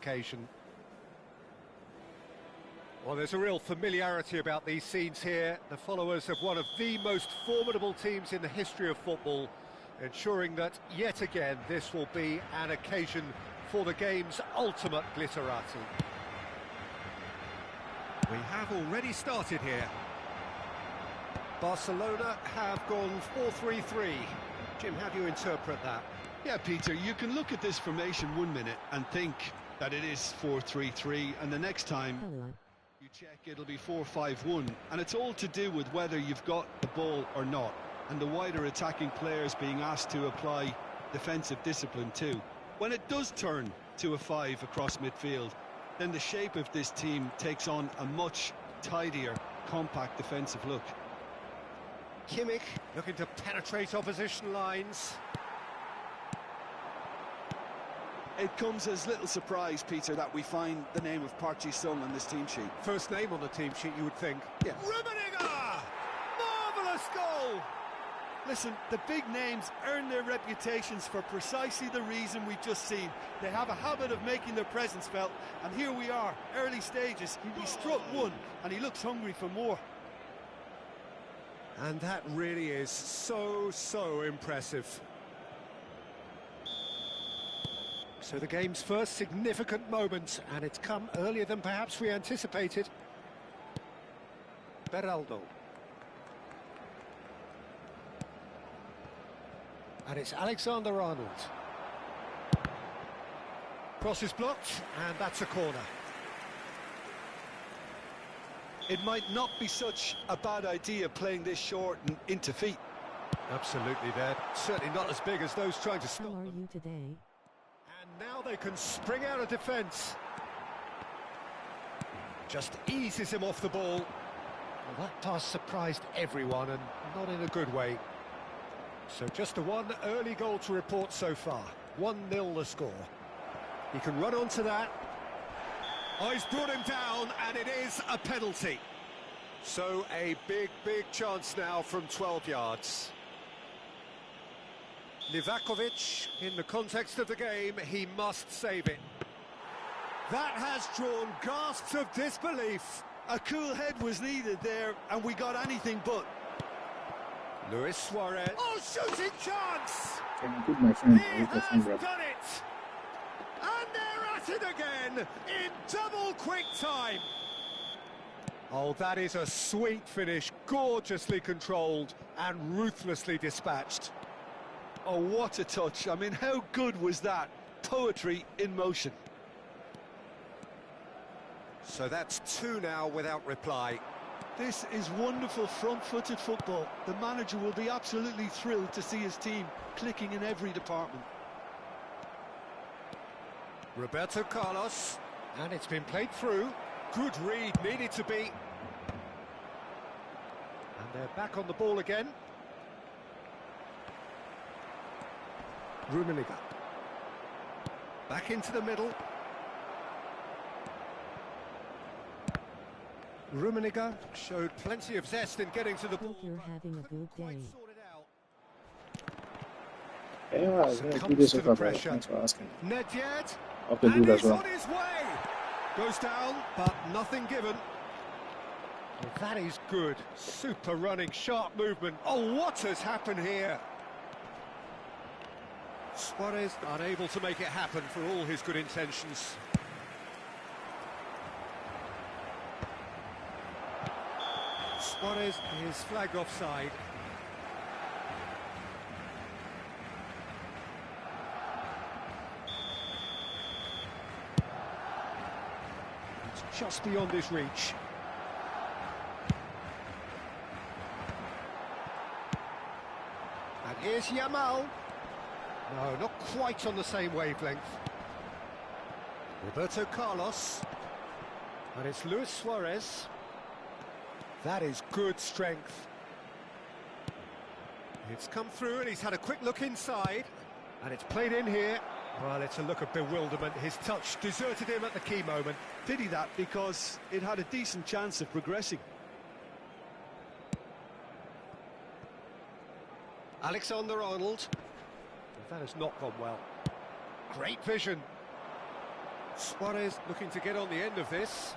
occasion. Well, there's a real familiarity about these scenes here. The followers of one of the most formidable teams in the history of football, ensuring that, yet again, this will be an occasion for the game's ultimate glitterati. We have already started here. Barcelona have gone 4-3-3. Jim, how do you interpret that? Yeah, Peter, you can look at this formation 1 minute and think that it is 4-3-3, and the next time you check it'll be 4-5-1, and it's all to do with whether you've got the ball or not, and the wider attacking players being asked to apply defensive discipline too. When it does turn to a 5 across midfield, then the shape of this team takes on a much tidier, compact defensive look. Kimmich looking to penetrate opposition lines. It comes as little surprise, Peter, that we find the name of Park Ji-sung on this team sheet. First name on the team sheet, you would think. Yeah. Rummenigge! Marvellous goal! Listen, the big names earn their reputations for precisely the reason we've just seen. They have a habit of making their presence felt, and here we are, early stages. He struck one, and he looks hungry for more. And that really is so impressive. So the game's first significant moment, and it's come earlier than perhaps we anticipated. Beraldo. And it's Alexander-Arnold. Cross is blocked, and that's a corner. It might not be such a bad idea playing this short and into feet. Absolutely, they're certainly not as big as those trying to stop them. How are you today? And now they can spring out of defence. Just eases him off the ball. Well, that pass surprised everyone, and not in a good way. So just the one early goal to report so far. 1-0 the score. He can run onto that. Oh, he's brought him down, and it is a penalty. So a big chance now from 12 yards. Livakovic, in the context of the game, he must save it. That has drawn gasps of disbelief. A cool head was needed there, and we got anything but. Luis Suarez. Oh, shooting chance! Good, my friend. He has done it! And they're at it again in double quick time. Oh, that is a sweet finish, gorgeously controlled and ruthlessly dispatched. Oh, what a touch. I mean, how good was that? Poetry in motion. So that's 2 now without reply. This is wonderful front-footed football. The manager will be absolutely thrilled to see his team clicking in every department. Roberto Carlos, and it's been played through. Good read, needed to be. And they're back on the ball again. Rummenigge. Back into the middle. Rummenigge showed plenty of zest in getting to the ball. Hope you're having a good day. Yeah, good this so far, thanks for asking. Nedved, Hope they're good as well. on his way. Goes down, but nothing given. Well, that is good. Super running, sharp movement. Oh, what has happened here? Suarez unable to make it happen for all his good intentions. Suarez is flagged offside. It's just beyond his reach. And here's Yamal. No, not quite on the same wavelength. Roberto Carlos. And it's Luis Suarez. That is good strength. It's come through and he's had a quick look inside. And it's played in here. Well, it's a look of bewilderment. His touch deserted him at the key moment. Did he that? Because it had a decent chance of progressing. Alexander-Arnold. That has not gone well. Great vision. Suarez looking to get on the end of this.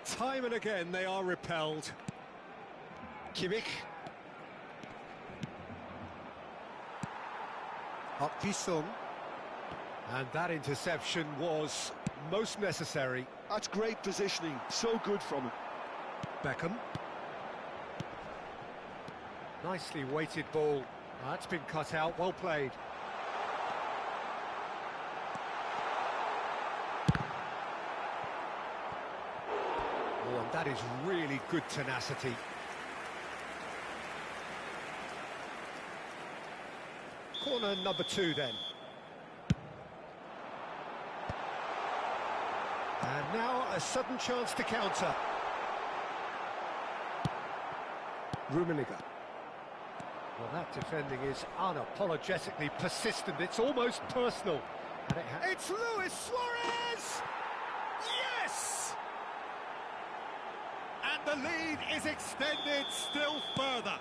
Time and again they are repelled. Kimmich. Park Ji-sung. And that interception was most necessary. That's great positioning, so good from him. Beckham. Nicely weighted ball. That's been cut out, well played. Oh, and that is really good tenacity. Corner number 2 then. And now a sudden chance to counter. Rummenigge. Well, that defending is unapologetically persistent. It's almost personal. And it's Luis Suarez! Yes! And the lead is extended still further.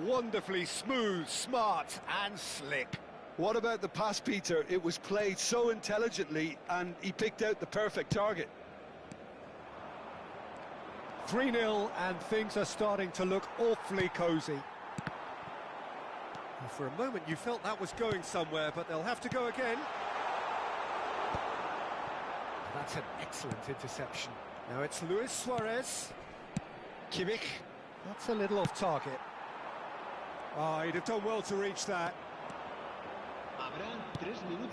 Wonderfully smooth, smart and slick. What about the pass, Peter? It was played so intelligently and he picked out the perfect target. 3-0 and things are starting to look awfully cosy. For a moment you felt that was going somewhere, but they'll have to go again. That's an excellent interception. Now it's Luis Suarez. Kimmich. That's a little off target. Oh, he'd have done well to reach that.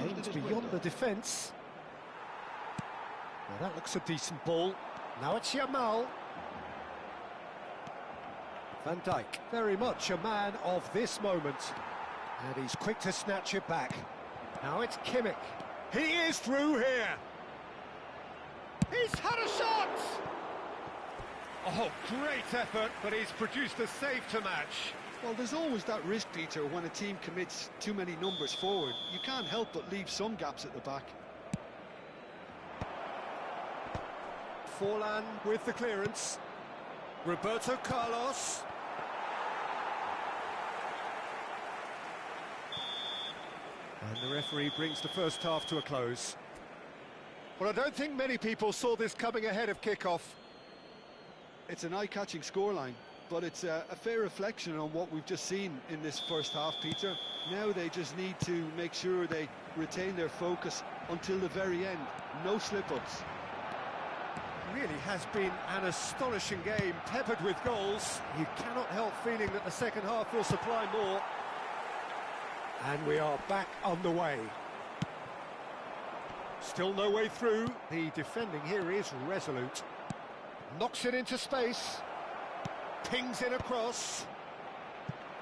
Aims beyond the defence. Now that looks a decent ball. Now it's Yamal. Van Dijk, very much a man of this moment. And he's quick to snatch it back. Now it's Kimmich. He is through here. He's had a shot! Oh, great effort, but he's produced a save to match. Well, there's always that risk, Peter, when a team commits too many numbers forward. You can't help but leave some gaps at the back. Forlan with the clearance. Roberto Carlos. And the referee brings the first half to a close. Well, I don't think many people saw this coming ahead of kickoff. It's an eye-catching scoreline, but it's a fair reflection on what we've just seen in this first half, Peter. Now they just need to make sure they retain their focus until the very end. No slip-ups. Really has been an astonishing game, peppered with goals. You cannot help feeling that the second half will supply more. And we are back on the way. Still no way through. The defending here is resolute. Knocks it into space. Pings it across.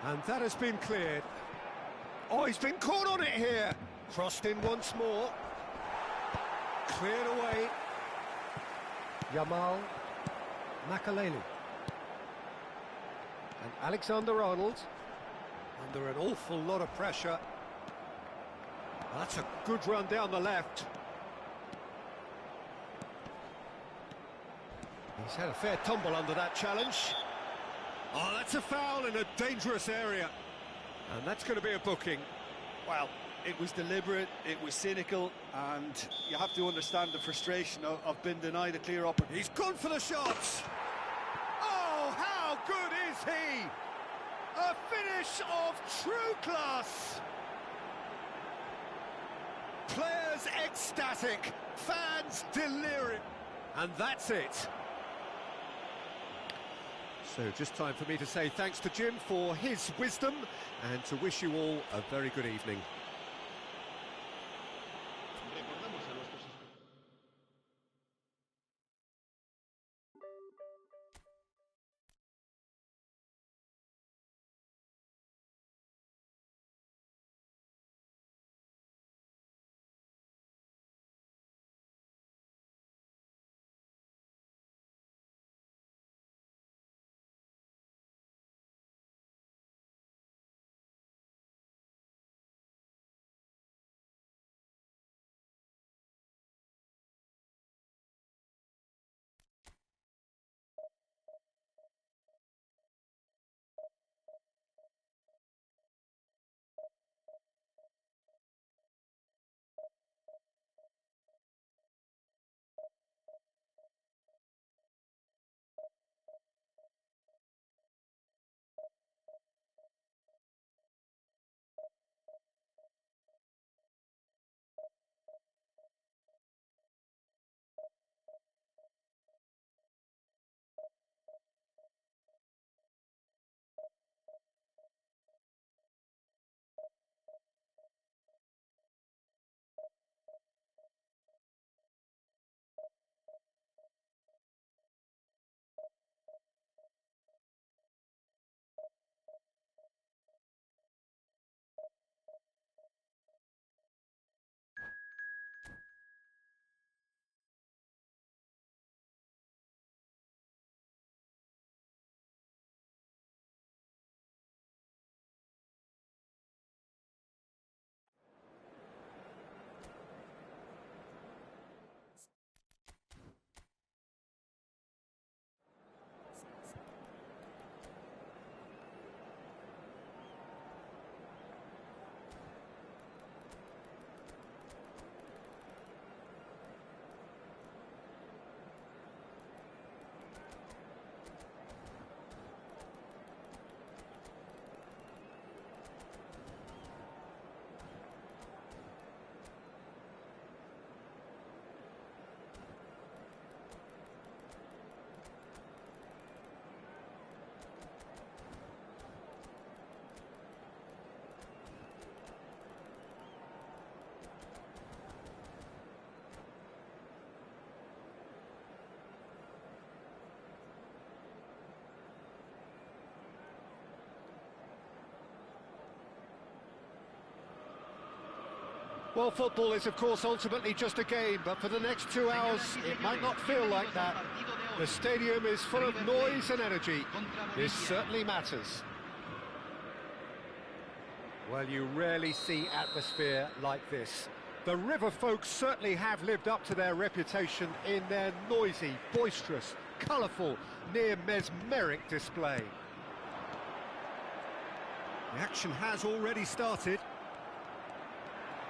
And that has been cleared. Oh, he's been caught on it here. Crossed in once more. Cleared away. Yamal. Makaleli. And Alexander-Arnold. Under an awful lot of pressure. That's a good run down the left. He's had a fair tumble under that challenge. Oh, that's a foul in a dangerous area. And that's going to be a booking. Well, it was deliberate, it was cynical, and you have to understand the frustration of being denied a clear opportunity. He's gone for the shots. Oh, how good is he? A finish of true class. Players ecstatic, fans delirious. And that's it. So just time for me to say thanks to Jim for his wisdom and to wish you all a very good evening. Well, football is, of course, ultimately just a game, but for the next 2 hours, it might not feel like that. The stadium is full of noise and energy. This certainly matters. Well, you rarely see atmosphere like this. The River folks certainly have lived up to their reputation in their noisy, boisterous, colourful, near mesmeric display. The action has already started.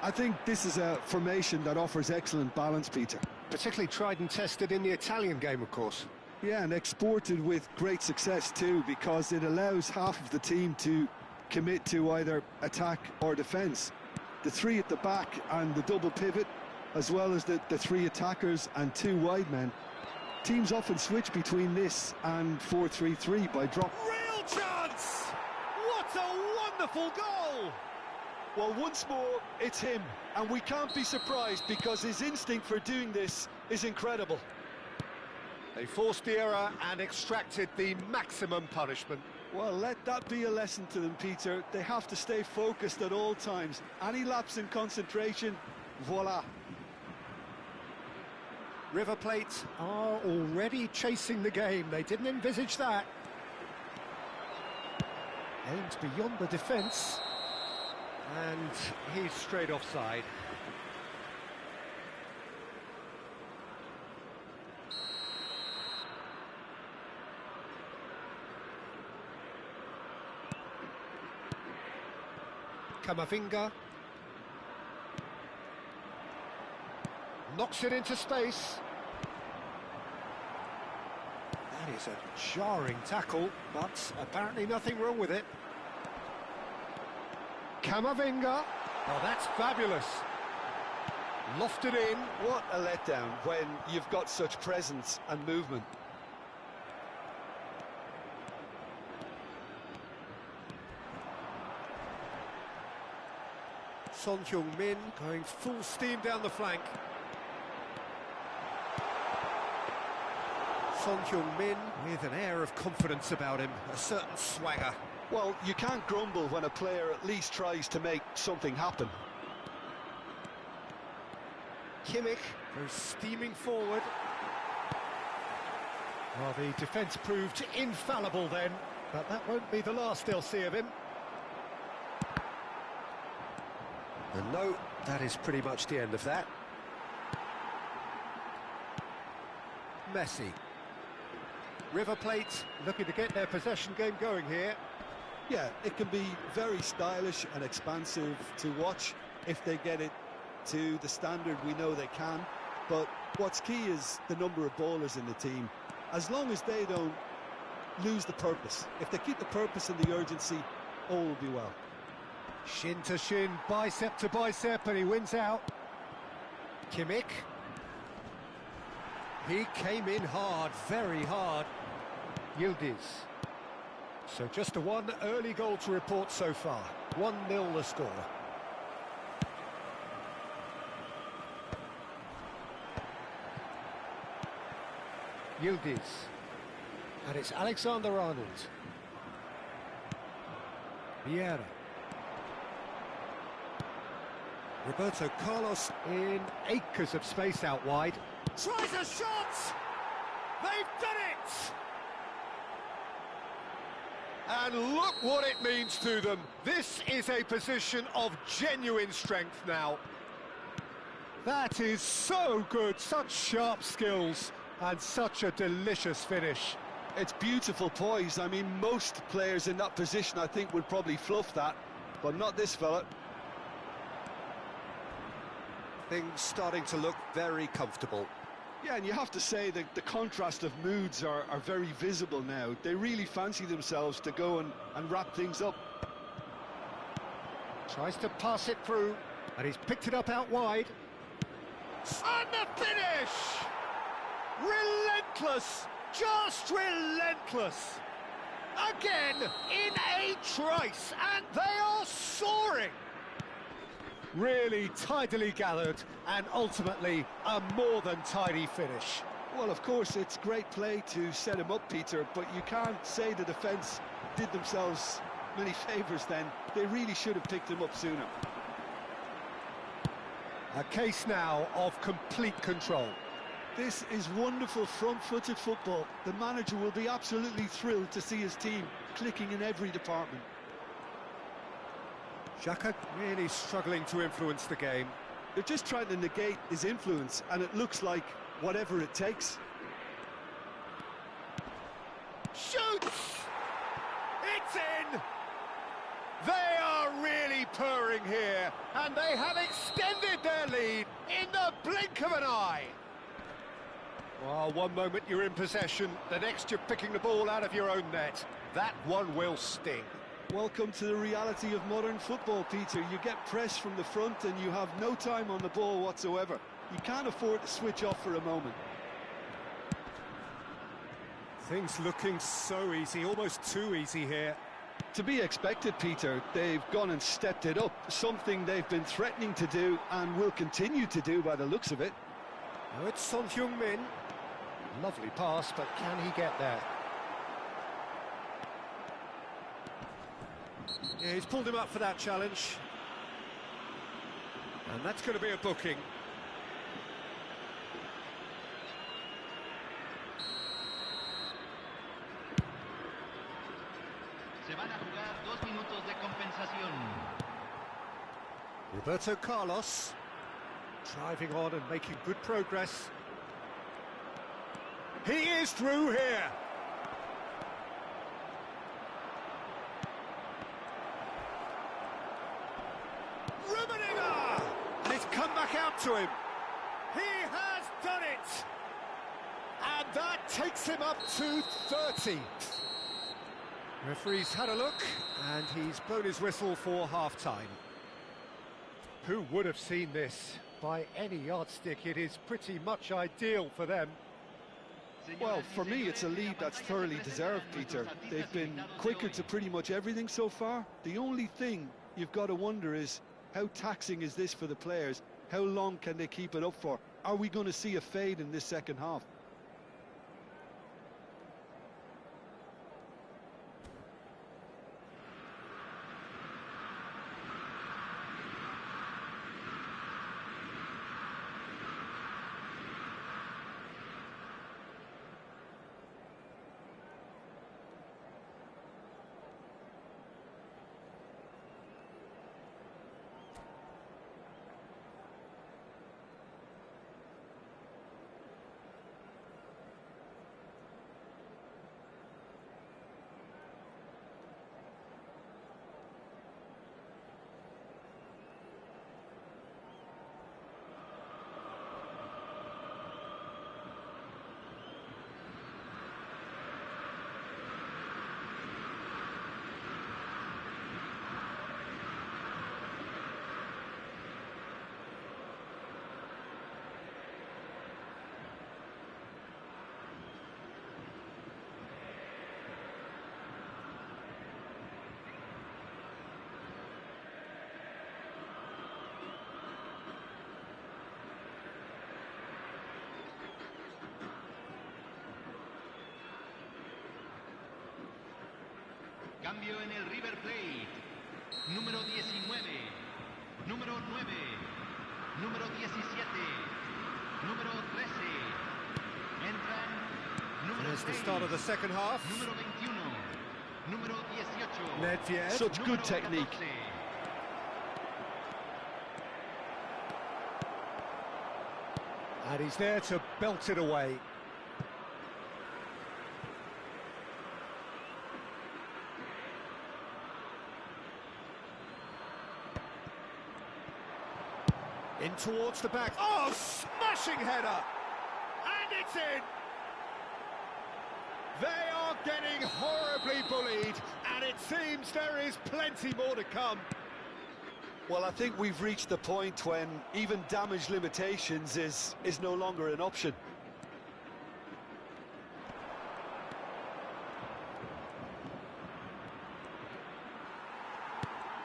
I think this is a formation that offers excellent balance, Peter. Particularly tried and tested in the Italian game, of course. Yeah, and exported with great success too, because it allows half of the team to commit to either attack or defence. The three at the back and the double pivot, as well as the three attackers and two wide men. Teams often switch between this and 4-3-3 by drop. Real chance! What a wonderful goal! Well, once more, it's him, and we can't be surprised because his instinct for doing this is incredible. They forced the error and extracted the maximum punishment. Well, let that be a lesson to them, Peter. They have to stay focused at all times. Any lapse in concentration, voila. River Plate are already chasing the game. They didn't envisage that. Aimed beyond the defence. And he's straight offside. Kamavinga knocks it into space. That is a jarring tackle, but apparently nothing wrong with it. Kamavinga. Oh, that's fabulous. Lofted in. What a letdown when you've got such presence and movement. Son Heung-min going full steam down the flank. Son Heung-min with an air of confidence about him, a certain swagger. Well, you can't grumble when a player at least tries to make something happen. Kimmich goes steaming forward. Well, the defence proved infallible then, but that won't be the last they'll see of him. And no, that is pretty much the end of that. Messi. River Plate looking to get their possession game going here. Yeah, it can be very stylish and expansive to watch if they get it to the standard we know they can. But what's key is the number of ballers in the team. As long as they don't lose the purpose. If they keep the purpose and the urgency, all will be well. Shin to shin, bicep to bicep, and he wins out. Kimmich. He came in hard, very hard. Yildiz. So just the one early goal to report so far. 1-0 the score. Yildiz. And it's Alexander-Arnold. Vieira. Roberto Carlos in acres of space out wide. Tries a shot! They've done it! And look what it means to them. This is a position of genuine strength now. That is so good, such sharp skills, and such a delicious finish. It's beautiful poise. I mean, most players in that position, I think, would probably fluff that, but not this fella. Things starting to look very comfortable. Yeah, and you have to say that the contrast of moods are very visible now. They really fancy themselves to go and wrap things up. Tries to pass it through, and he's picked it up out wide. And the finish! Relentless! Just relentless! Again, in a trice, and they are soaring! Really tidily gathered, and ultimately a more than tidy finish. Well, of course, it's great play to set him up, Peter, but you can't say the defence did themselves many favours then. They really should have picked him up sooner. A case now of complete control. This is wonderful front-footed football. The manager will be absolutely thrilled to see his team clicking in every department. Xhaka really struggling to influence the game. They're just trying to negate his influence, and it looks like whatever it takes. Shoots! It's in! They are really purring here, and they have extended their lead in the blink of an eye. Well, one moment you're in possession, the next you're picking the ball out of your own net. That one will sting. Welcome to the reality of modern football, Peter. You get pressed from the front and you have no time on the ball whatsoever. You can't afford to switch off for a moment. Things looking so easy, almost too easy here. To be expected, Peter. They've gone and stepped it up, something they've been threatening to do and will continue to do by the looks of it. Now it's Son Heung-min. Lovely pass, but can he get there? Yeah, he's pulled him up for that challenge. And that's going to be a booking. Se van a jugar 2 minutos de compensación. Roberto Carlos driving on and making good progress. He is through here. Rummenigge! And it's come back out to him. He has done it! And that takes him up to 30. Referee's had a look, and he's blown his whistle for half-time. Who would have seen this? By any yardstick, it is pretty much ideal for them. Well, for me, it's a lead that's thoroughly deserved, Peter. They've been quicker to pretty much everything so far. The only thing you've got to wonder is, how taxing is this for the players? How long can they keep it up for? Are we going to see a fade in this second half? Cambio en el River Plate. Número 19. Número 9. Número 17. Número 13. Entran. Número There's the 6. start of the second half. Número 21. Número 18. Nedved. Such good technique. 14. And he's there to belt it away. In towards the back. Oh, smashing header! And it's in! They are getting horribly bullied, and it seems there is plenty more to come. Well, I think we've reached the point when even damage limitations is no longer an option.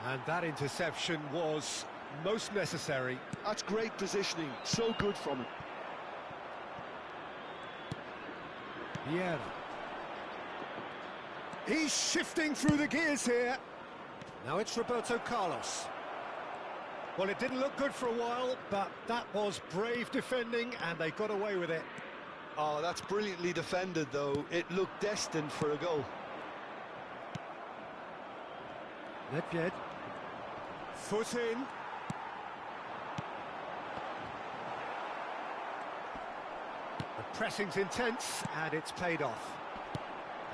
And that interception was most necessary. That's great positioning, so good from him. Yeah. He's shifting through the gears here. Now it's Roberto Carlos. Well, it didn't look good for a while, but that was brave defending, and they got away with it. Oh, that's brilliantly defended, though. It looked destined for a goal. Nedved. Foot in. The pressing's intense, and it's paid off.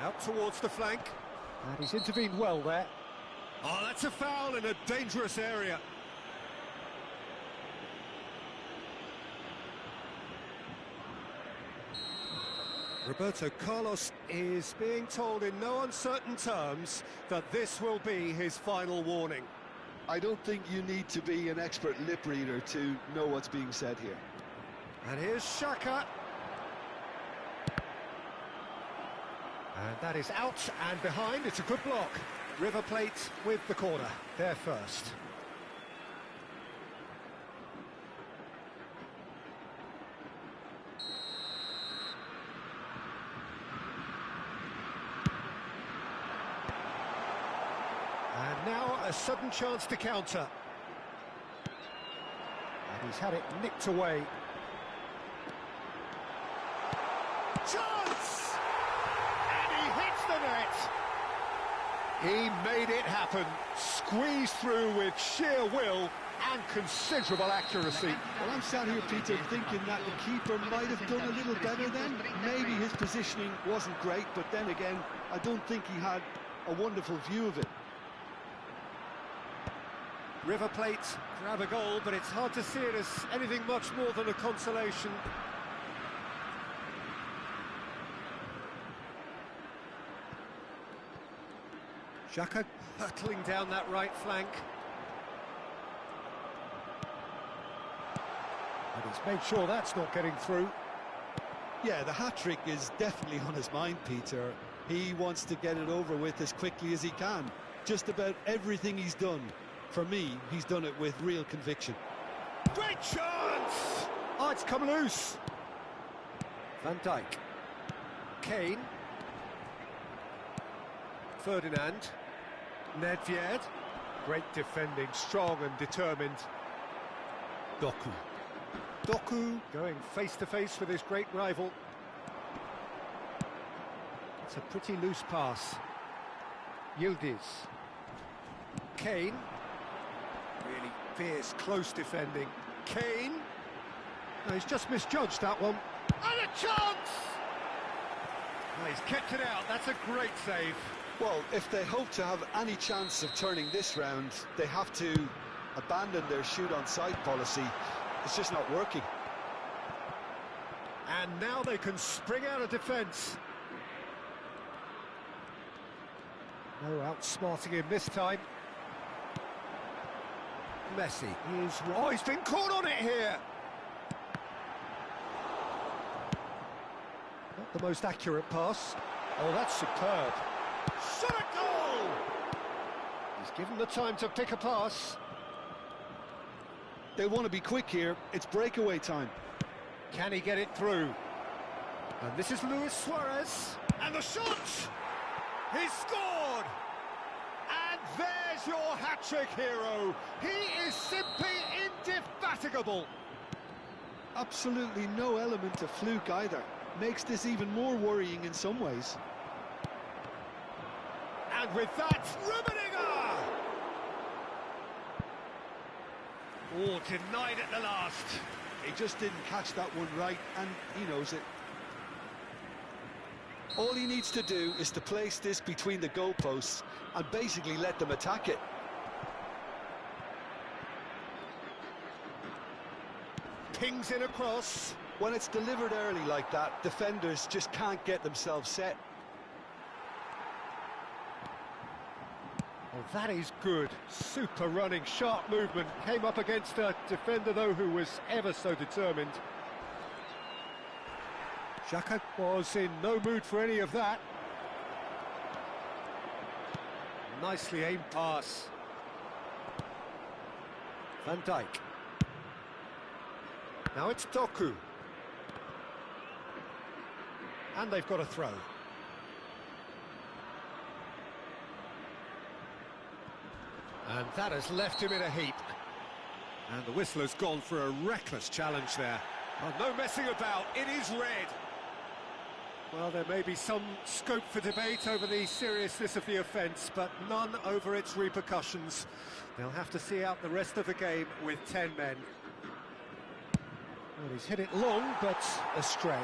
Out towards the flank, and he's intervened well there. Oh, that's a foul in a dangerous area. Roberto Carlos is being told in no uncertain terms that this will be his final warning. I don't think you need to be an expert lip reader to know what's being said here. And here's Xhaka. And that is out and behind. It's a good block. River Plate with the corner. They're first. And now a sudden chance to counter. And he's had it nicked away. Chance! And he hits the net! He made it happen. Squeezed through with sheer will and considerable accuracy. Well, I'm sat here, Peter, thinking that the keeper might have done a little better then. Maybe his positioning wasn't great, but then again, I don't think he had a wonderful view of it. River Plate grab a goal, but it's hard to see it as anything much more than a consolation. Xhaka hurtling down that right flank. And he's made sure that's not getting through. Yeah, the hat-trick is definitely on his mind, Peter. He wants to get it over with as quickly as he can. Just about everything he's done, for me, he's done it with real conviction. Great chance! Oh, it's come loose. Van Dijk. Kane. Ferdinand. Nedved. Great defending, strong and determined. Doku. Doku going face-to-face with his great rival. It's a pretty loose pass. Yildiz. Kane. Really fierce, close defending. Kane. No, he's just misjudged that one. And a chance! Well, he's kept it out. That's a great save. Well, if they hope to have any chance of turning this round, they have to abandon their shoot-on-sight policy. It's just not working. And now they can spring out of defence. No outsmarting him this time. Messi is... Oh, he's been caught on it here! Not the most accurate pass. Oh, that's superb. Shot a goal! He's given the time to pick a pass. They want to be quick here. It's breakaway time. Can he get it through? And this is Luis Suarez. And the shot! He's scored! And there's your hat-trick hero. He is simply indefatigable. Absolutely no element of fluke either. Makes this even more worrying in some ways. And with that, Rummenigge! Oh, denied at the last. He just didn't catch that one right, and he knows it. All he needs to do is to place this between the goalposts and basically let them attack it. Pings in across. When it's delivered early like that, defenders just can't get themselves set. Oh, that is good. Super running, sharp movement. Came up against a defender, though, who was ever so determined. Xhaka was in no mood for any of that. Nicely aimed pass. Van Dijk. Now it's Doku. And they've got a throw. And that has left him in a heap. And the whistle has gone for a reckless challenge there. Oh, no messing about, it is red. Well, there may be some scope for debate over the seriousness of the offence, but none over its repercussions. They'll have to see out the rest of the game with 10 men. Well, he's hit it long, but astray.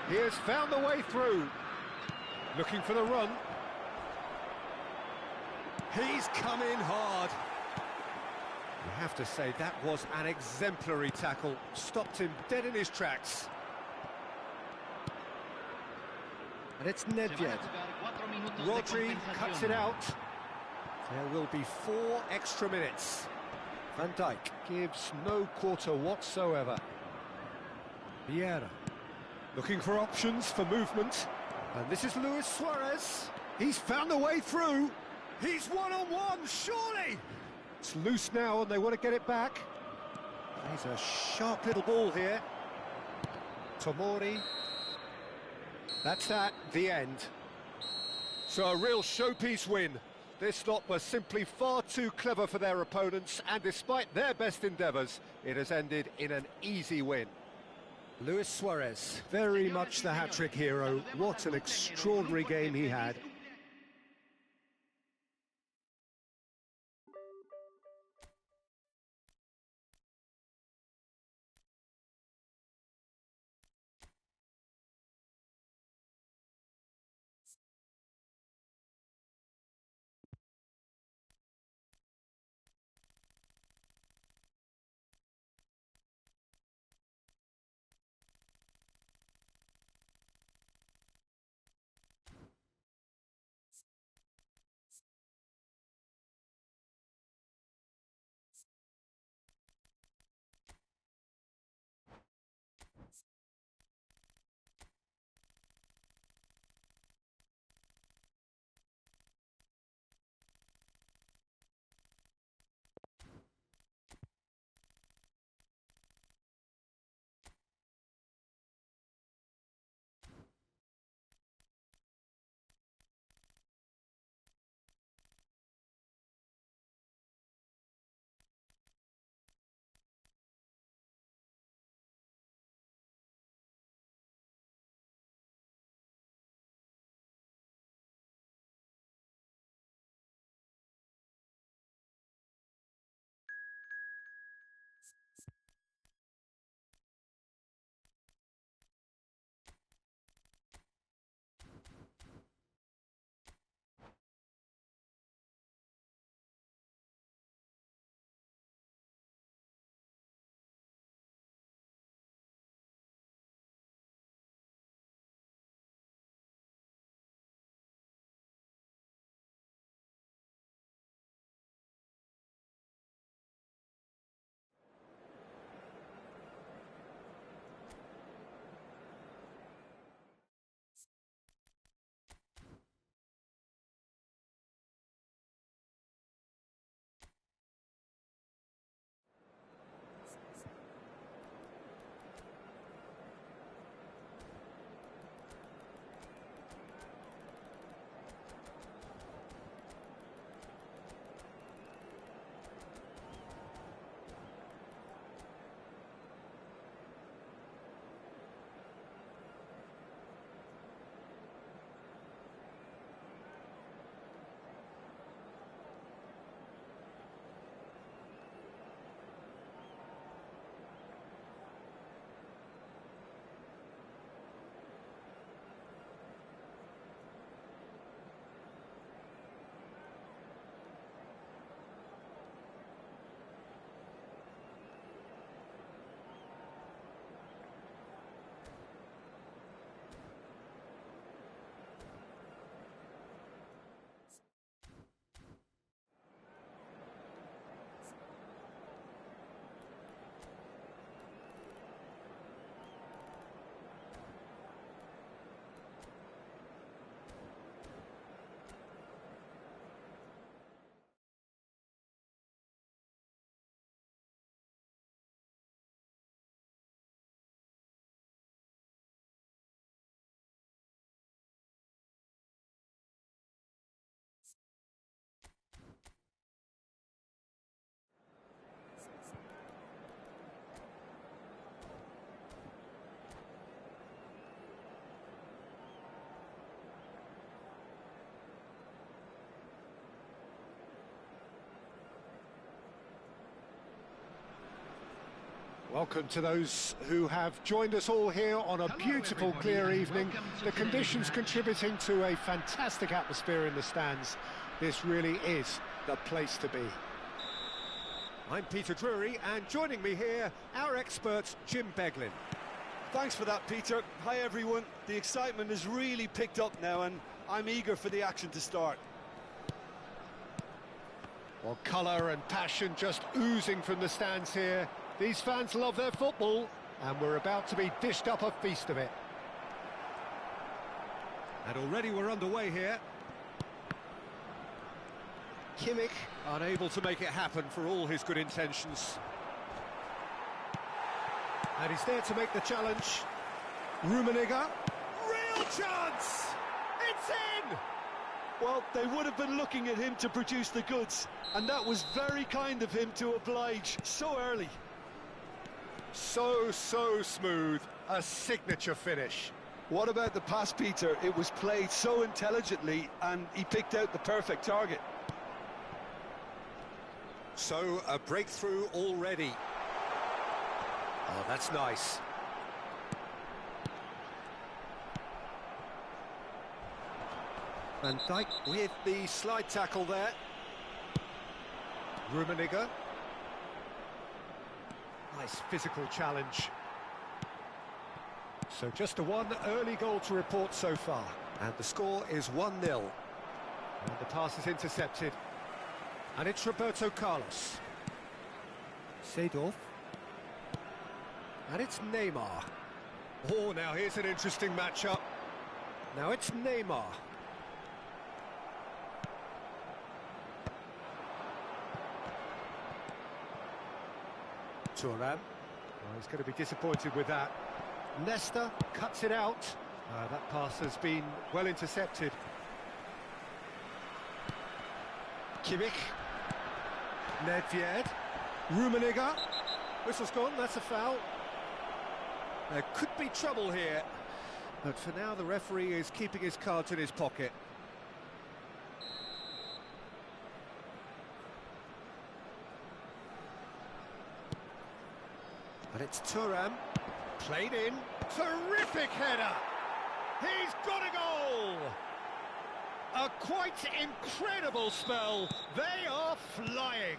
He has found the way through. Looking for the run. He's come in hard. You have to say that was an exemplary tackle. Stopped him dead in his tracks. And it's Nedved. Rodri cuts it out. There will be 4 extra minutes. Van Dijk gives no quarter whatsoever. Vieira looking for options for movement. And this is Luis Suarez. He's found the way through. He's one-on-one, surely! It's loose now and they want to get it back. Plays a sharp little ball here. Tomori. That's that, the end. So a real showpiece win. This lot was simply far too clever for their opponents, and despite their best endeavours, it has ended in an easy win. Luis Suarez, very much the hat-trick hero. What an extraordinary game he had. Welcome to those who have joined us all here on a beautiful, clear evening. The conditions contributing to a fantastic atmosphere in the stands. This really is the place to be. I'm Peter Drury, and joining me here, our expert, Jim Beglin. Thanks for that, Peter. Hi, everyone. The excitement has really picked up now, and I'm eager for the action to start. Well, colour and passion just oozing from the stands here. These fans love their football, and we're about to be dished up a feast of it. And already we're underway here. Kimmich unable to make it happen for all his good intentions. And he's there to make the challenge. Rummenigge. Real chance! It's in! Well, they would have been looking at him to produce the goods, and that was very kind of him to oblige so early. So smooth. A signature finish. What about the pass, Peter? It was played so intelligently, and he picked out the perfect target. So, a breakthrough already. Oh, that's nice. Van Dijk with the slide tackle there. Rummenigge. Nice physical challenge. So just a one early goal to report so far. And the score is 1-0. And the pass is intercepted. And it's Roberto Carlos. Seedorf. And it's Neymar. Oh, now here's an interesting matchup. Now it's Neymar. Thuram. Oh, he's going to be disappointed with that. Nesta cuts it out. That pass has been well intercepted. Kimmich. Nedved. Rummenigge. Whistle's gone, that's a foul. There could be trouble here, but for now the referee is keeping his cards in his pocket. And it's Thuram, played in, terrific header! He's got a goal! A quite incredible spell, they are flying!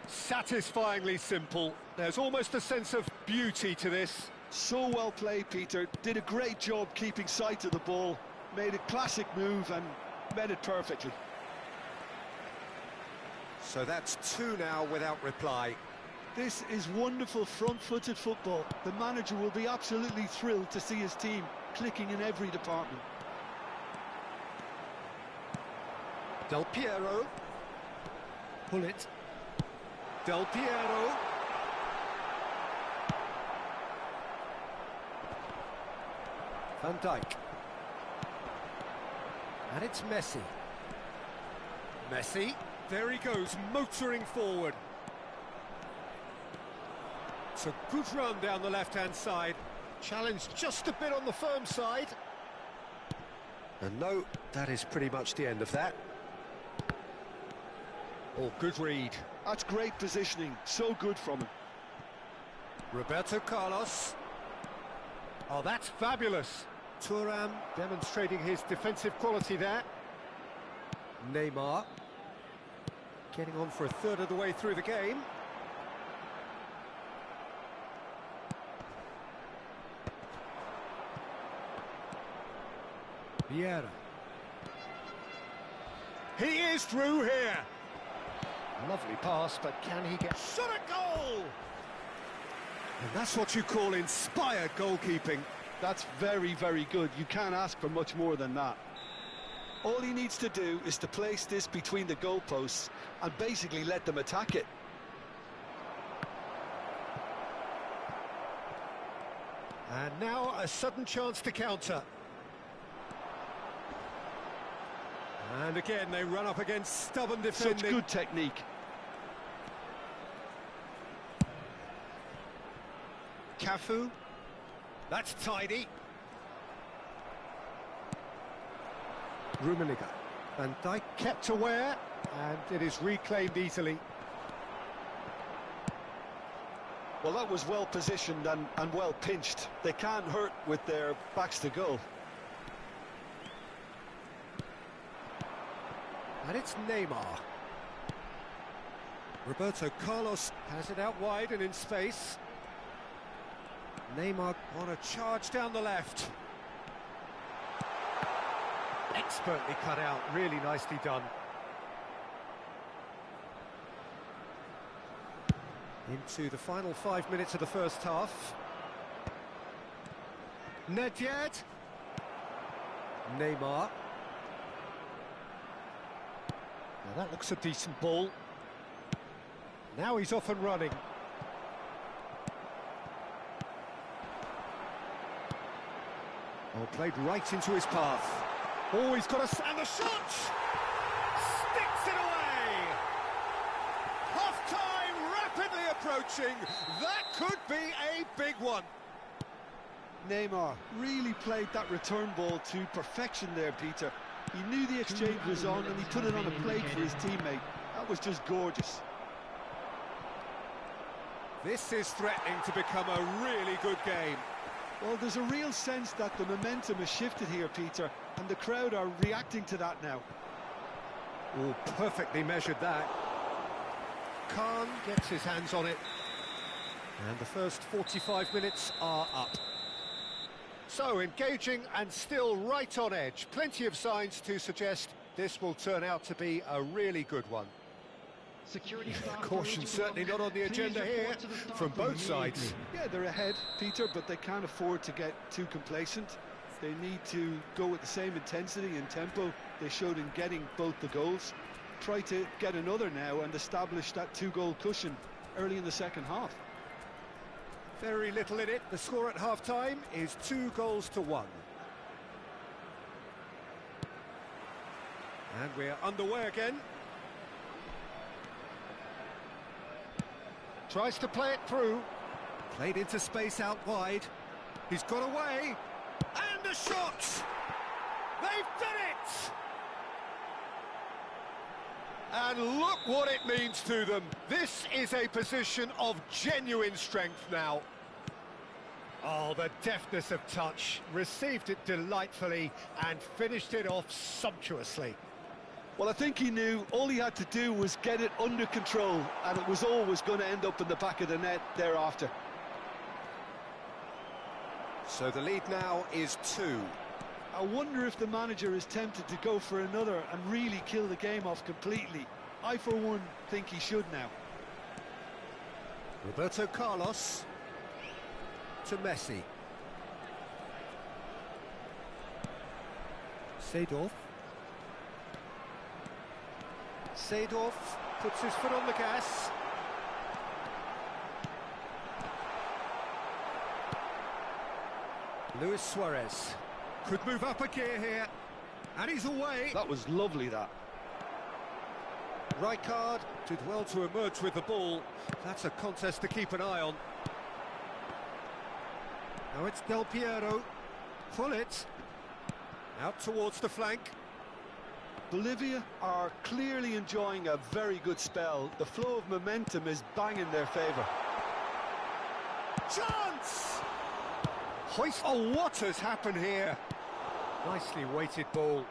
Satisfyingly simple. There's almost a sense of beauty to this. So well played, Peter. Did a great job keeping sight of the ball. Made a classic move and met it perfectly. So that's 2 now without reply. This is wonderful front-footed football. The manager will be absolutely thrilled to see his team clicking in every department. Del Piero. Pull it. Del Piero. Van Dijk. And it's Messi. Messi. There he goes, motoring forward. It's a good run down the left-hand side. Challenge just a bit on the firm side. And no, that is pretty much the end of that. Oh, good read. That's great positioning, so good from him. Roberto Carlos. Oh, that's fabulous. Thuram demonstrating his defensive quality there. Neymar. Getting on for a third of the way through the game. Vieira. He is through here. Lovely pass, but can he get... Shot at goal! And that's what you call inspired goalkeeping. That's very, very good. You can't ask for much more than that. All he needs to do is to place this between the goalposts and basically let them attack it. And now a sudden chance to counter. And again, they run up against stubborn defending. Such good technique. Cafu. That's tidy. Rummenigge. Van Dijk kept aware, and it is reclaimed easily. Well, that was well positioned and well pinched. They can't hurt with their backs to goal. And it's Neymar. Roberto Carlos has it out wide and in space. Neymar on a charge down the left. Expertly cut out, really nicely done. Into the final 5 minutes of the first half. Nedved. Neymar. Now that looks a decent ball. Now he's off and running. Oh, played right into his path. Oh, he's got a... and the shot! Sticks it away! Half-time rapidly approaching. That could be a big one. Neymar really played that return ball to perfection there, Peter. He knew the exchange was on and he put it on a plate for his teammate. That was just gorgeous. This is threatening to become a really good game. Well, there's a real sense that the momentum has shifted here, Peter, and the crowd are reacting to that now. Oh, perfectly measured that. Khan gets his hands on it. And the first 45 minutes are up. So, engaging and still right on edge. Plenty of signs to suggest this will turn out to be a really good one. Caution certainly not on the agenda here from both sides. Yeah, they're ahead, Peter, but they can't afford to get too complacent. They need to go with the same intensity and tempo they showed in getting both the goals. Try to get another now and establish that two-goal cushion early in the second half. Very little in it. The score at half-time is 2-1. And we're underway again. Tries to play it through. Played into space out wide. He's got away. And a shot! They've done it! And look what it means to them. This is a position of genuine strength now. Oh, the deftness of touch. Received it delightfully and finished it off sumptuously. Well, I think he knew all he had to do was get it under control, and it was always going to end up in the back of the net thereafter. So the lead now is 2. I wonder if the manager is tempted to go for another and really kill the game off completely. I, for one, think he should now. Roberto Carlos to Messi. Seedorf. Seedorf puts his foot on the gas. Luis Suarez could move up a gear here, and he's away. That was lovely, that. Rijkaard did well to emerge with the ball. That's a contest to keep an eye on. Now it's Del Piero. Pull it. Out towards the flank. Bolivia are clearly enjoying a very good spell. The flow of momentum is bang in their favour. Chance! Hoist. Oh, what has happened here? Nicely weighted ball.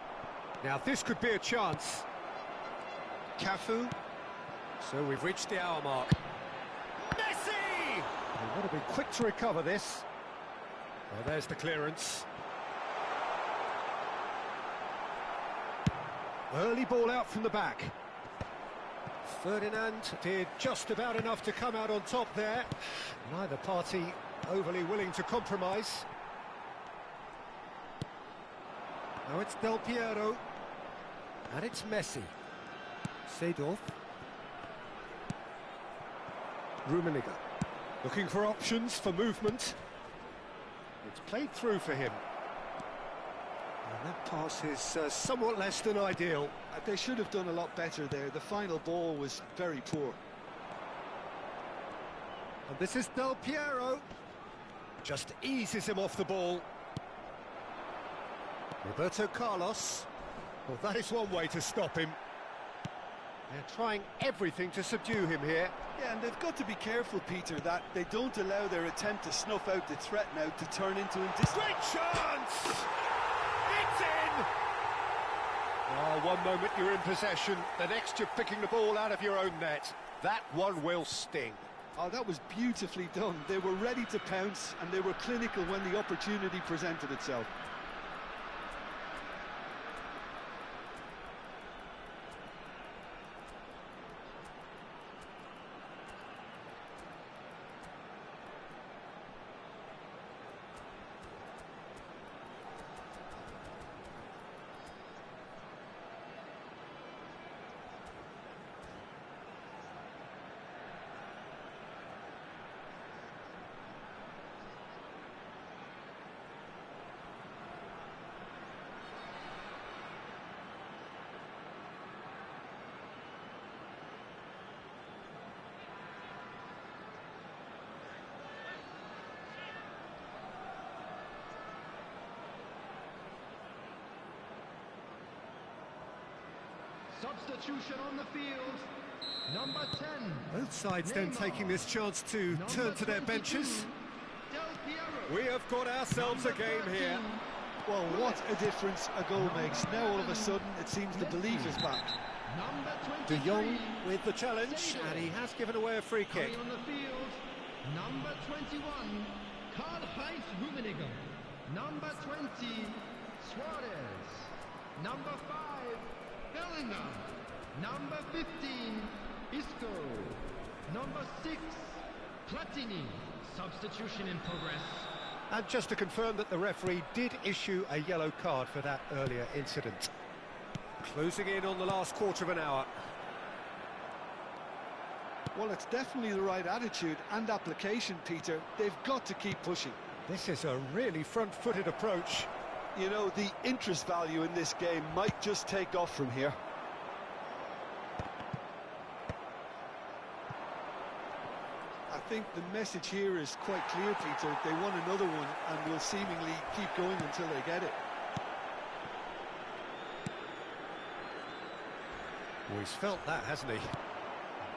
Now this could be a chance. Cafu. So we've reached the hour mark. Messi! They've got to be quick to recover this. Well, there's the clearance. Early ball out from the back. Ferdinand did just about enough to come out on top there. Neither party overly willing to compromise. Now it's Del Piero. And it's Messi. Seedorf. Rummenigge. Looking for options for movement. It's played through for him. And that pass is somewhat less than ideal. They should have done a lot better there. The final ball was very poor. And this is Del Piero. Just eases him off the ball. Roberto Carlos. Well, that is one way to stop him. They're trying everything to subdue him here. Yeah, and they've got to be careful, Peter, that they don't allow their attempt to snuff out the threat now to turn into a Great chance! It's in! Oh, one moment you're in possession, the next you're picking the ball out of your own net. That one will sting. Oh, that was beautifully done. They were ready to pounce, and they were clinical when the opportunity presented itself. Substitution on the field. Number 10. Both sides then taking this chance to turn to their benches. We have got ourselves a game here. Well, what a difference a goal makes. Now all of a sudden it seems the belief is back. De Jong with the challenge, and he has given away a free kick. On the field, number 21, Karl-Heinz Rummenigge. Number 20, Suarez. Number 5, Bellingham. Number 15, Isco. Number 6, Platini. Substitution in progress. And just to confirm that the referee did issue a yellow card for that earlier incident. Closing in on the last quarter of an hour. Well, it's definitely the right attitude and application, Peter. They've got to keep pushing. This is a really front-footed approach. You know, the interest value in this game might just take off from here. I think the message here is quite clear, Peter. They want another one and will seemingly keep going until they get it. Well, he's felt that, hasn't he?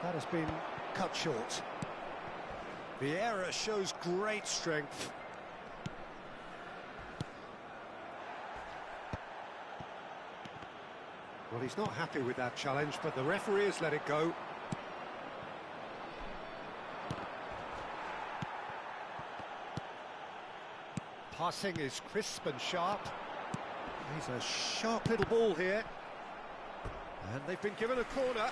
That has been cut short. The error shows great strength. Well, he's not happy with that challenge, but the referee has let it go. Passing is crisp and sharp. He's a sharp little ball here. And they've been given a corner.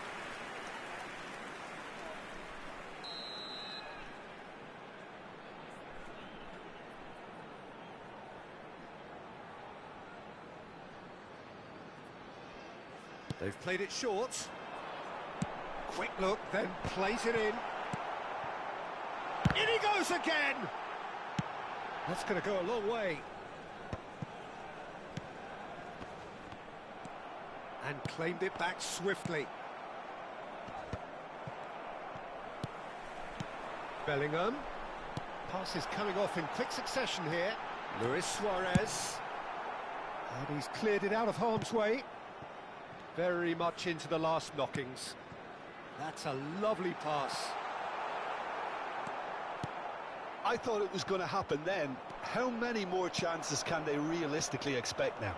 They've played it short. Quick look, then plays it in. In he goes again! That's going to go a long way. And claimed it back swiftly. Bellingham. Pass is coming off in quick succession here. Luis Suarez. And he's cleared it out of harm's way. Very much into the last knockings. That's a lovely pass. I thought it was going to happen then. How many more chances can they realistically expect now?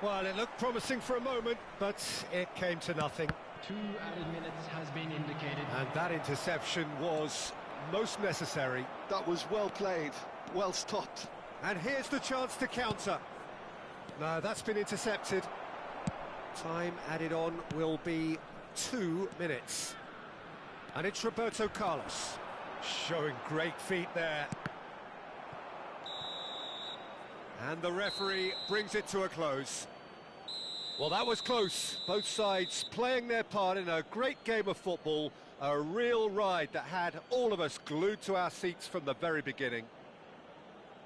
Well, it looked promising for a moment, but it came to nothing. 2 added minutes has been indicated. And that interception was most necessary. That was well played, well stopped. And here's the chance to counter. No, that's been intercepted. Time added on will be 2 minutes. And it's Roberto Carlos, showing great feet there. And the referee brings it to a close. Well, that was close. Both sides playing their part in a great game of football. A real ride that had all of us glued to our seats from the very beginning.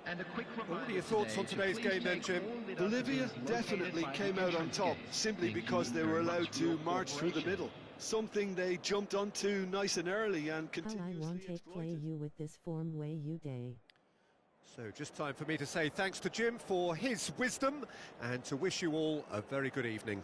And a quick What are your thoughts on today's game then, Jim? Bolivia definitely came out on top simply because they were allowed to march through the middle. Something they jumped onto nice and early and I continuously want to play exploited. you with this form way you day. So just time for me to say thanks to Jim for his wisdom and to wish you all a very good evening.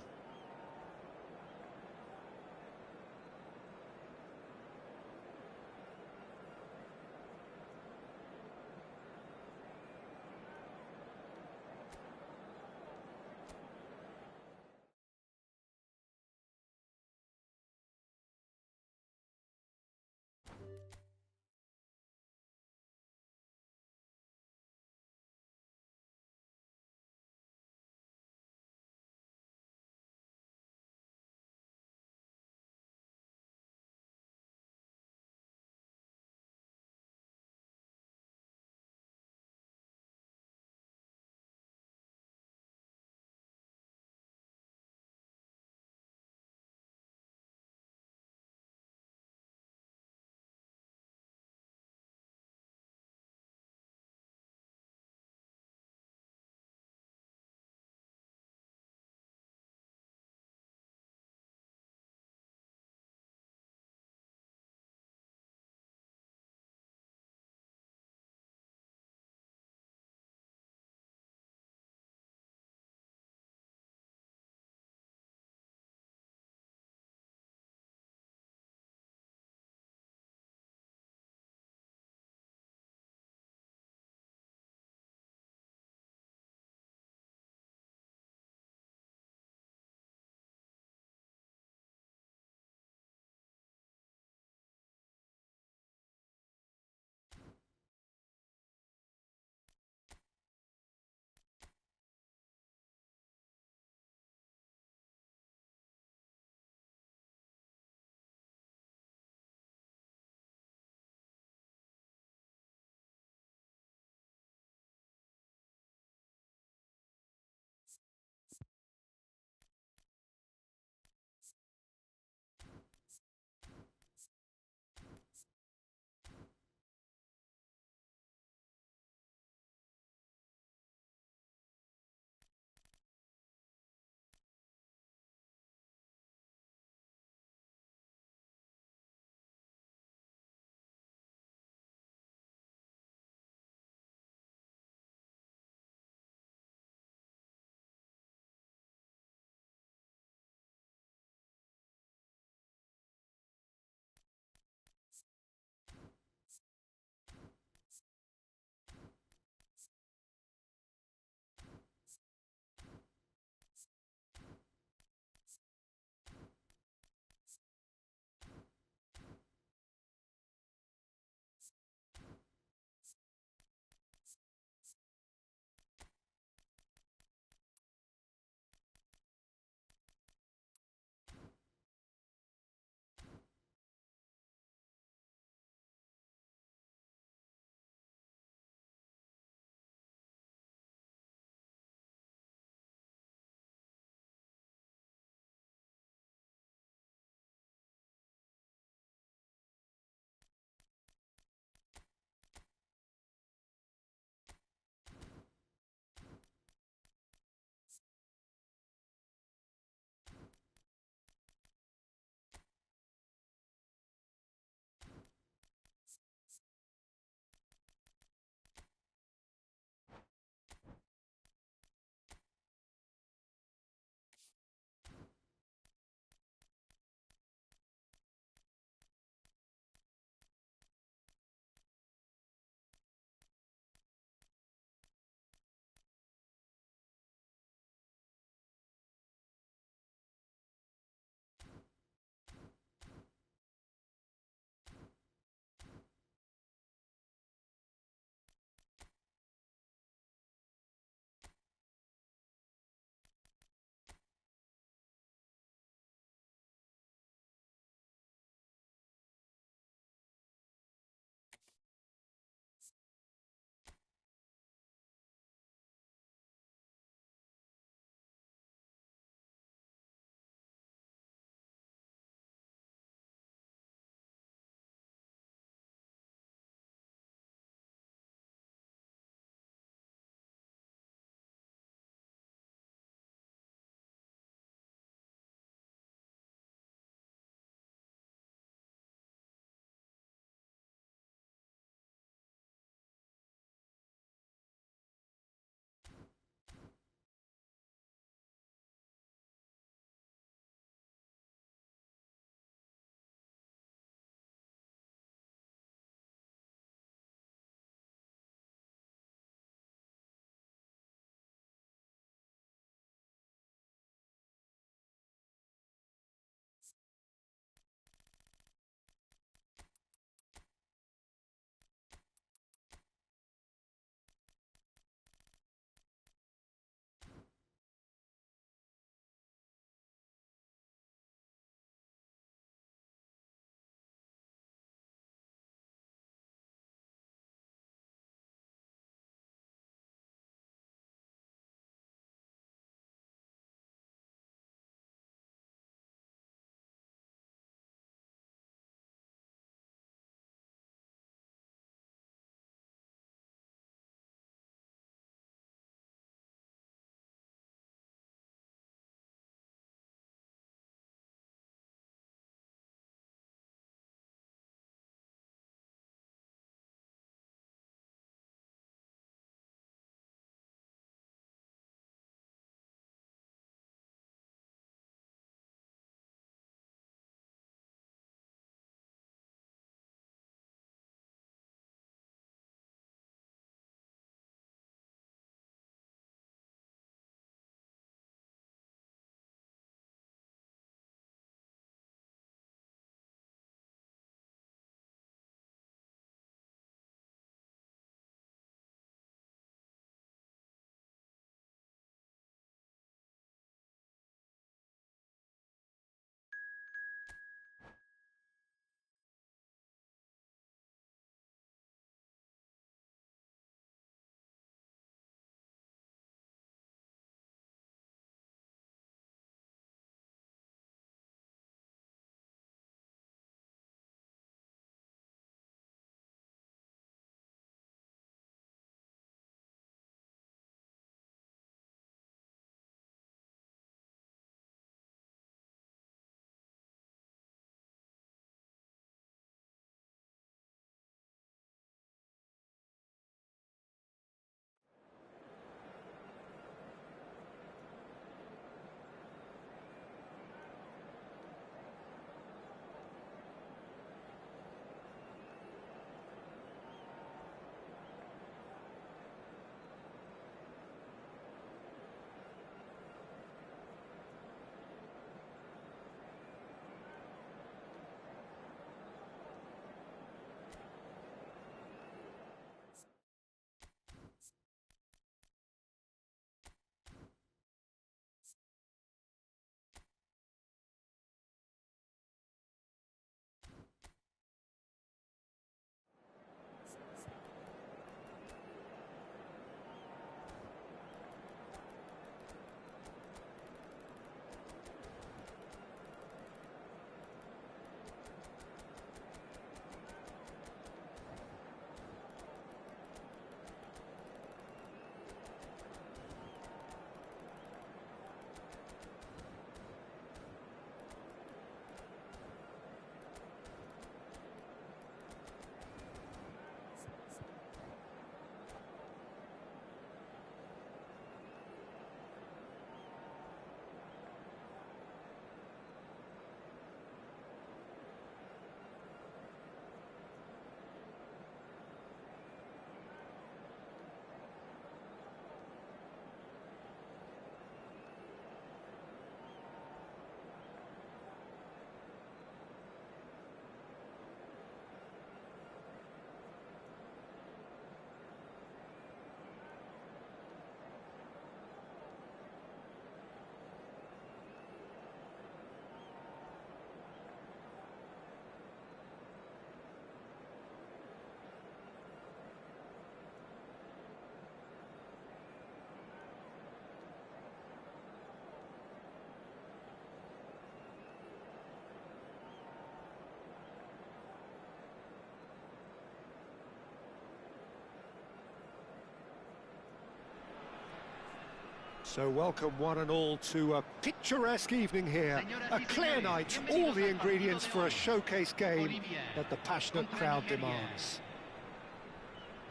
So welcome one and all to a picturesque evening here. A clear night, all the ingredients for a showcase game that the passionate crowd demands.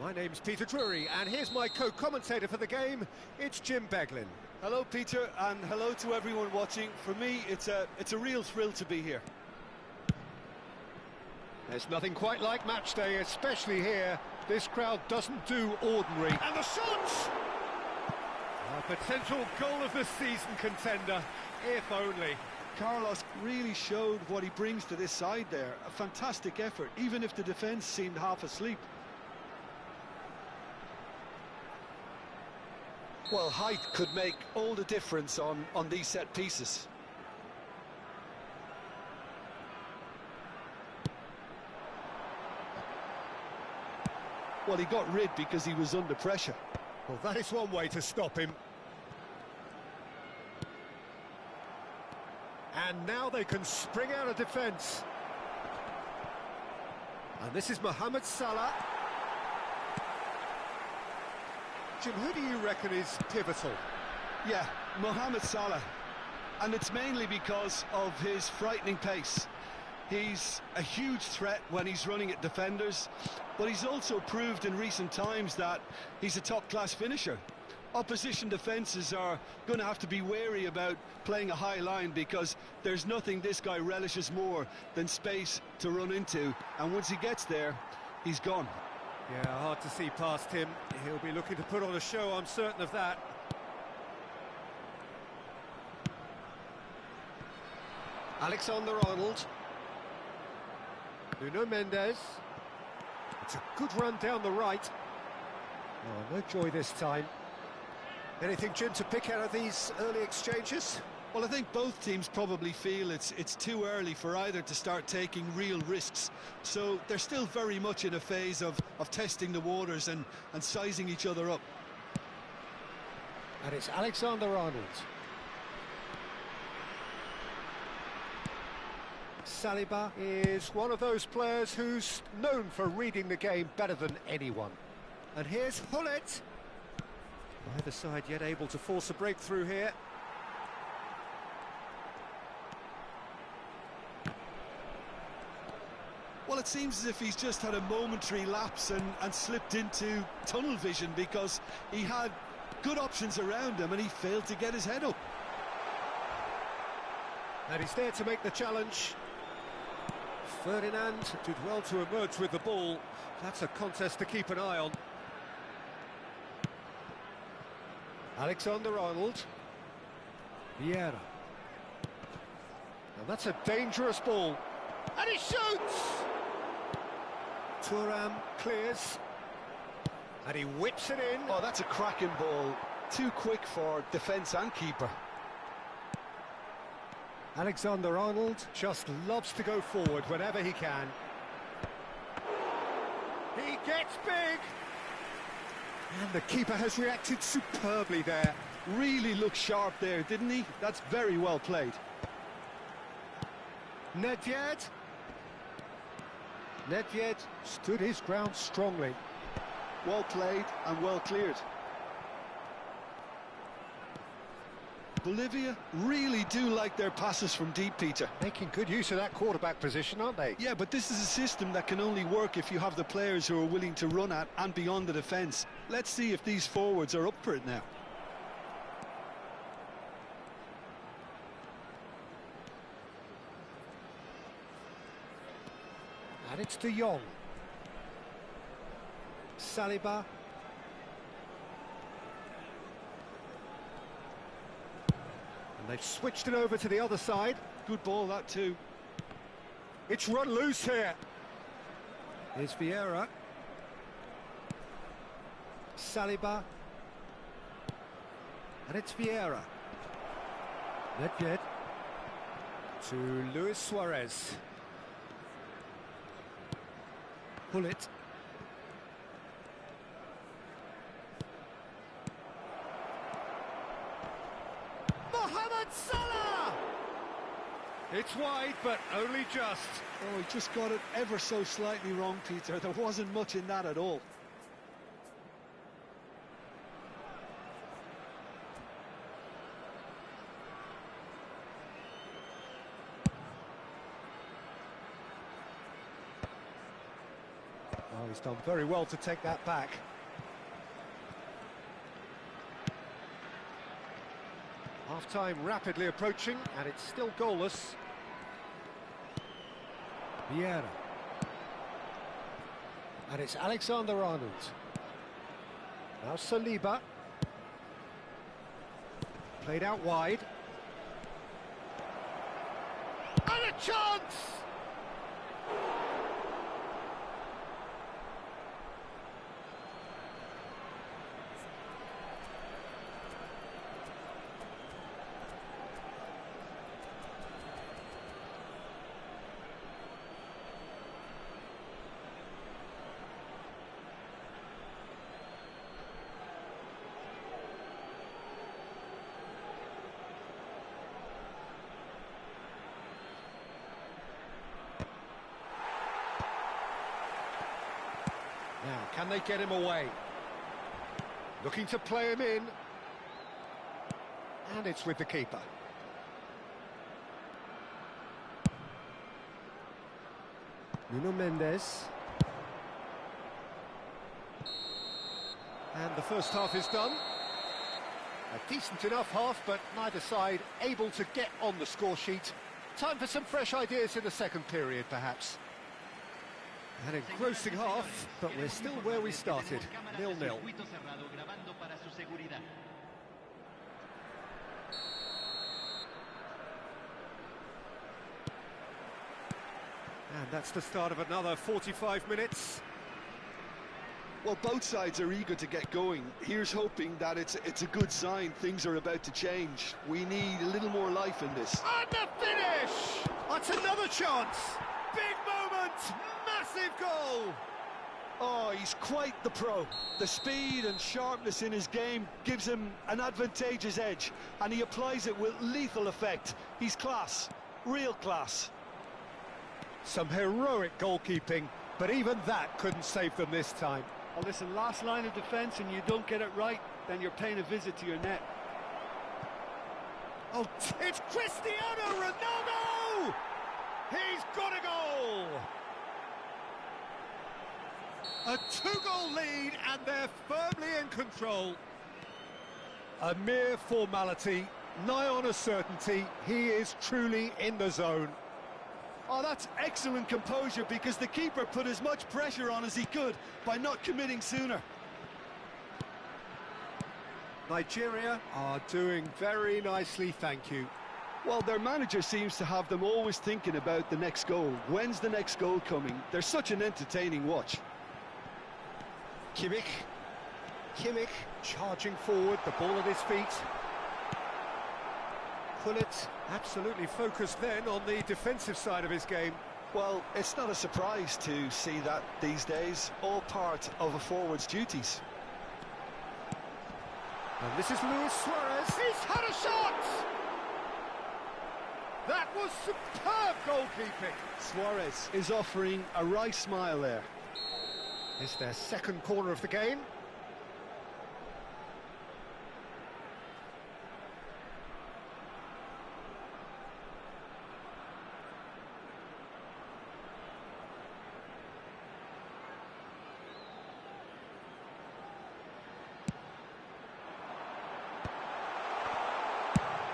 My name's Peter Drury, and here's my co-commentator for the game. It's Jim Beglin. Hello, Peter, and hello to everyone watching. For me, it's a real thrill to be here. There's nothing quite like match day, especially here. This crowd doesn't do ordinary. And the shots! A potential goal of the season contender, if only. Carlos really showed what he brings to this side there. A fantastic effort, even if the defence seemed half asleep. Well, height could make all the difference on these set pieces. Well, he got rid because he was under pressure. Well, that is one way to stop him. And now they can spring out of defence. And this is Mohamed Salah. Jim, who do you reckon is pivotal? Yeah, Mohamed Salah. And it's mainly because of his frightening pace. He's a huge threat when he's running at defenders, but he's also proved in recent times that he's a top-class finisher. Opposition defences are going to have to be wary about playing a high line because there's nothing this guy relishes more than space to run into, and once he gets there, he's gone. Yeah, hard to see past him. He'll be looking to put on a show, I'm certain of that. Alexander-Arnold. Nuno Mendes. It's a good run down the right. Oh, no joy this time. Anything, Jim, to pick out of these early exchanges? Well, I think both teams probably feel it's too early for either to start taking real risks. So they're still very much in a phase of testing the waters and sizing each other up. And it's Alexander-Arnold. Saliba is one of those players who's known for reading the game better than anyone. And here's Hullet. Neither side yet able to force a breakthrough here. Well, it seems as if he's just had a momentary lapse and slipped into tunnel vision because he had good options around him and he failed to get his head up. And he's there to make the challenge. Ferdinand did well to emerge with the ball. That's a contest to keep an eye on. Alexander-Arnold. Vieira. Now that's a dangerous ball. And he shoots! Thuram clears. And he whips it in. Oh, that's a cracking ball. Too quick for defence and keeper. Alexander-Arnold just loves to go forward whenever he can. He gets big! And the keeper has reacted superbly there. Really looked sharp there, didn't he? That's very well played. Nedved. Nedved stood his ground strongly. Well played and well cleared. Bolivia really do like their passes from deep, Peter. Making good use of that quarterback position, aren't they? Yeah, but this is a system that can only work if you have the players who are willing to run at and beyond the defence. Let's see if these forwards are up for it now. And it's De Jong. Saliba. And they've switched it over to the other side. Good ball, that too. It's run loose here. Here's Vieira. Saliba. And it's Vieira. Nedved. To Luis Suarez. Hullet. Mohamed Salah! It's wide, but only just. Oh, he just got it ever so slightly wrong, Peter. There wasn't much in that at all. Oh, he's done very well to take that back. Half-time rapidly approaching, and it's still goalless. Vieira. And it's Alexander-Arnold. Now Saliba. Played out wide. And a chance! Now, can they get him away? Looking to play him in. And it's with the keeper. Nuno Mendes. And the first half is done. A decent enough half, but neither side able to get on the score sheet. Time for some fresh ideas in the second period, perhaps. An engrossing half, but we're still where we started, 0-0. And that's the start of another 45 minutes. Well, both sides are eager to get going. Here's hoping that it's a good sign. Things are about to change. We need a little more life in this. And the finish! That's another chance! Big moment! Massive goal! Oh, he's quite the pro. The speed and sharpness in his game gives him an advantageous edge, and he applies it with lethal effect. He's class, real class. Some heroic goalkeeping, but even that couldn't save them this time. Well, listen, last line of defence and you don't get it right, then you're paying a visit to your net. Oh, it's Cristiano Ronaldo! He's got a goal! A two-goal lead, and they're firmly in control. A mere formality, nigh on a certainty. He is truly in the zone. Oh, that's excellent composure, because the keeper put as much pressure on as he could by not committing sooner. Nigeria are doing very nicely, thank you. Well, their manager seems to have them always thinking about the next goal. When's the next goal coming? They're such an entertaining watch. Kimmich charging forward, the ball at his feet. Pullet absolutely focused then on the defensive side of his game. Well, it's not a surprise to see that these days, all part of a forward's duties. And this is Luis Suarez. He's had a shot! That was superb goalkeeping. Suarez is offering a wry smile there. It's their second corner of the game.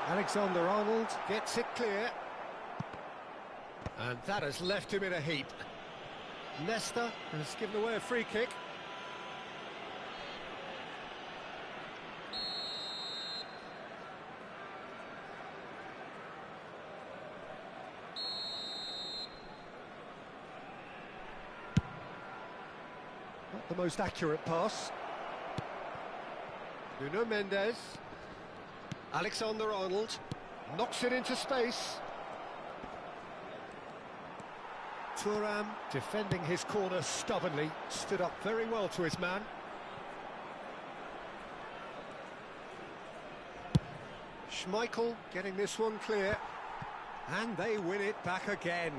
Alexander-Arnold gets it clear. And that has left him in a heap. Nesta has given away a free kick. Not the most accurate pass. Nuno Mendes. Alexander-Arnold knocks it into space. Thuram defending his corner stubbornly, stood up very well to his man. Schmeichel getting this one clear, and they win it back again.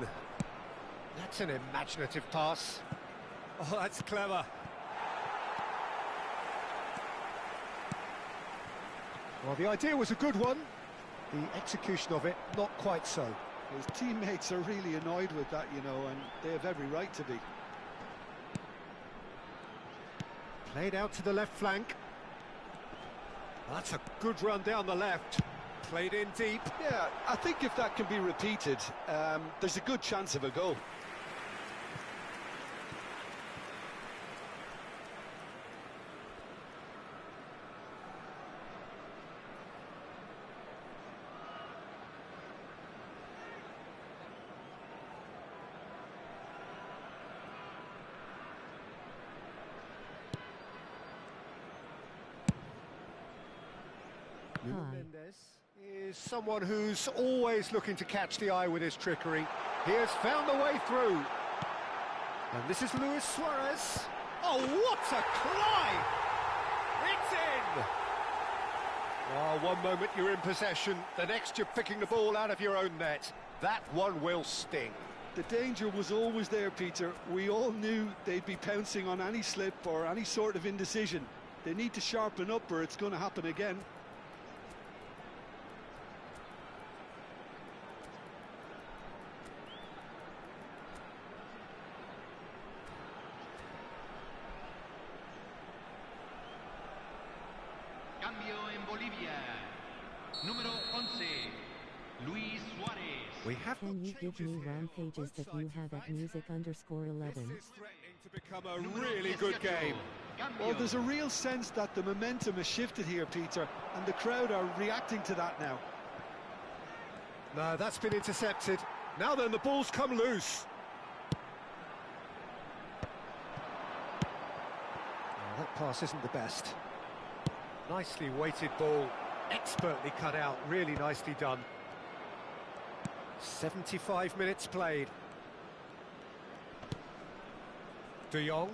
That's an imaginative pass. Oh, that's clever. Well, the idea was a good one. The execution of it, not quite so. His teammates are really annoyed with that, you know, and they have every right to be. Played out to the left flank. That's a good run down the left. Played in deep. Yeah, I think if that can be repeated, there's a good chance of a goal. Mendes is someone who's always looking to catch the eye with his trickery. He has found the way through. And this is Luis Suarez. Oh, what a climb! It's in! Oh, one moment you're in possession, the next you're picking the ball out of your own net. That one will sting. The danger was always there, Peter. We all knew they'd be pouncing on any slip or any sort of indecision. They need to sharpen up or it's going to happen again. Cambio en Bolivia. Número 11, Luis Suarez. We have Can got you give changes me here round on pages both that you sides, have in at fact. music_11? This is threatening to become a Número really good 18, game. Cambio. Well, there's a real sense that the momentum has shifted here, Peter, and the crowd are reacting to that now. No, that's been intercepted. Now then, the ball's come loose. Oh, that pass isn't the best. Nicely weighted ball, expertly cut out, really nicely done. 75 minutes played. De Jong.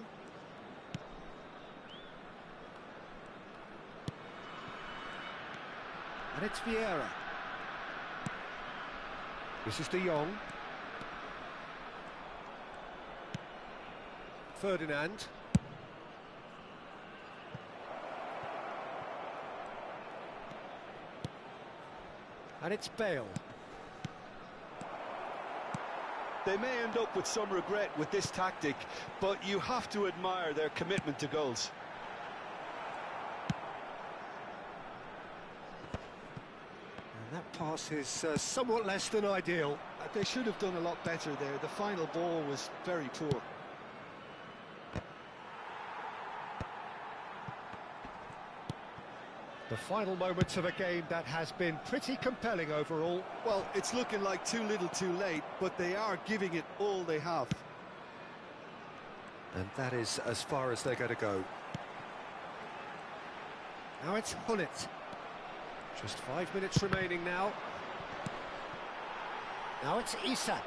And it's Vieira. This is De Jong. Ferdinand. And it's Bale. They may end up with some regret with this tactic, but you have to admire their commitment to goals. And that pass is somewhat less than ideal. They should have done a lot better there. The final ball was very poor. The final moments of a game that has been pretty compelling overall. Well, it's looking like too little too late, but they are giving it all they have. And that is as far as they're going to go. Now it's Hullet. Just 5 minutes remaining now. Now it's Isak.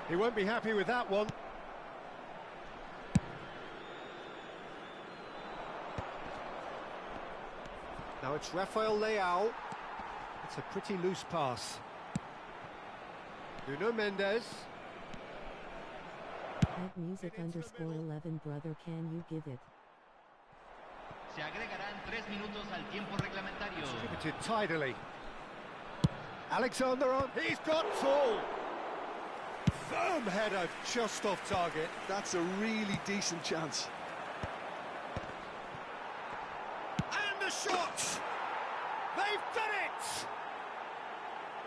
He won't be happy with that one. Now it's Rafael Leao. It's a pretty loose pass. Nuno Mendes. At music_11 brother, can you give it? Se agregarán 3 minutos al tiempo reglamentario. Distributed tidily. Alexander on. He's got full. Firm header just off target. That's a really decent chance. And the shot! They've done it!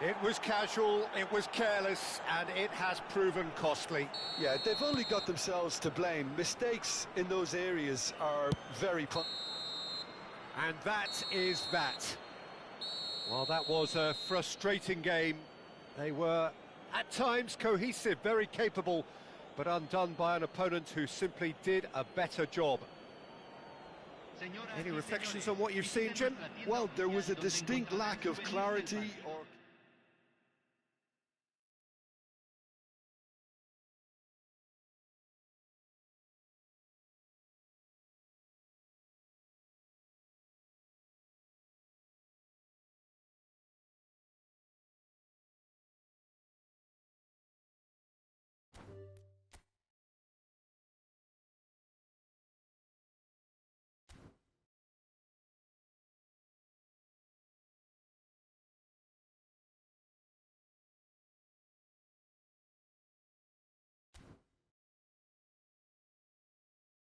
It was casual, it was careless, and it has proven costly. Yeah, they've only got themselves to blame. Mistakes in those areas are very... And that is that. Well, that was a frustrating game. They were, at times, cohesive, very capable, but undone by an opponent who simply did a better job. Any reflections on what you've seen, Jim? Well, there was a distinct lack of clarity or